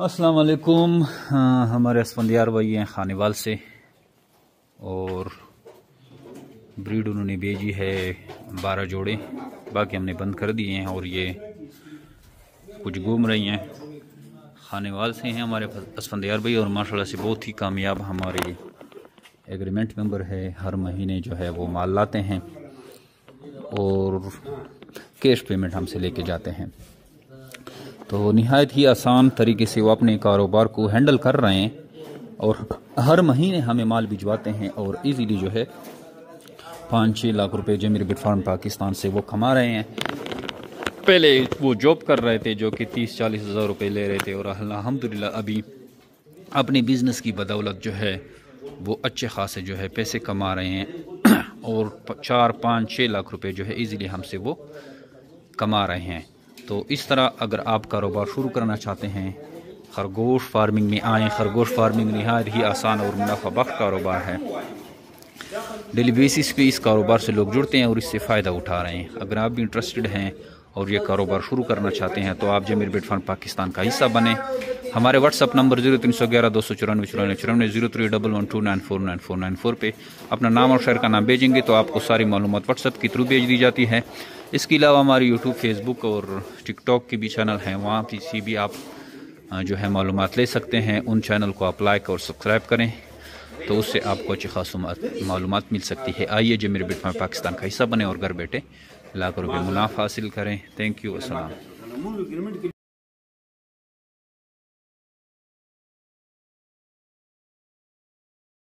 अस्सलाम वालेकुम। हमारे असफंदियार भाई हैं खानेवाल से और ब्रीड उन्होंने भेजी है 12 जोड़े, बाकी हमने बंद कर दिए हैं और ये कुछ घूम रही हैं। खानेवाल से हैं हमारे असफंदियार भाई और माशाल्लाह से बहुत ही कामयाब हमारे एग्रीमेंट मेंबर है। हर महीने जो है वो माल लाते हैं और कैश पेमेंट हमसे लेके जाते हैं। तो निहायत ही आसान तरीके से वो अपने कारोबार को हैंडल कर रहे हैं और हर महीने हमें माल भिजवाते हैं और इजीली जो है 5-6 लाख रुपए जेमिर बिट फार्म पाकिस्तान से वो कमा रहे हैं। पहले वो जॉब कर रहे थे जो कि 30-40 हज़ार रुपये ले रहे थे और अल्हम्दुलिल्लाह अभी अपने बिज़नेस की बदौलत जो है वो अच्छे खासे जो है पैसे कमा रहे हैं और 4-5-6 लाख रुपए जो है इजीली हमसे वो कमा रहे हैं। तो इस तरह अगर आप कारोबार शुरू करना चाहते हैं, खरगोश फार्मिंग में आएँ। खरगोश फार्मिंग निहायत ही आसान और मुनाफा बख्श कारोबार है। डेली बेसिस पे इस कारोबार से लोग जुड़ते हैं और इससे फ़ायदा उठा रहे हैं। अगर आप भी इंटरेस्टेड हैं और ये कारोबार शुरू करना चाहते हैं तो आप जेमिर बिट फार्म पाकिस्तान का हिस्सा बने। हमारे व्हाट्सअप नंबर 0311 294 94 031129499494 पे अपना नाम और शहर का नाम भेजेंगे तो आपको सारी मालूमात व्हाट्सअप के थ्रू भेज दी जाती है। इसके अलावा हमारी यूट्यूब, फेसबुक और टिकटॉक के भी चैनल हैं, वहाँ से भी आप जो है मालूमात ले सकते हैं। उन चैनल को आप लाइक और सब्सक्राइब करें तो उससे आपको अच्छी खासी मालूमात मिल सकती है। आइए जेमिर बिट फार्म पाकिस्तान का हिस्सा बने और घर बैठे लाखों रुपये मुनाफा हासिल करें। Thank you. अस्सलाम।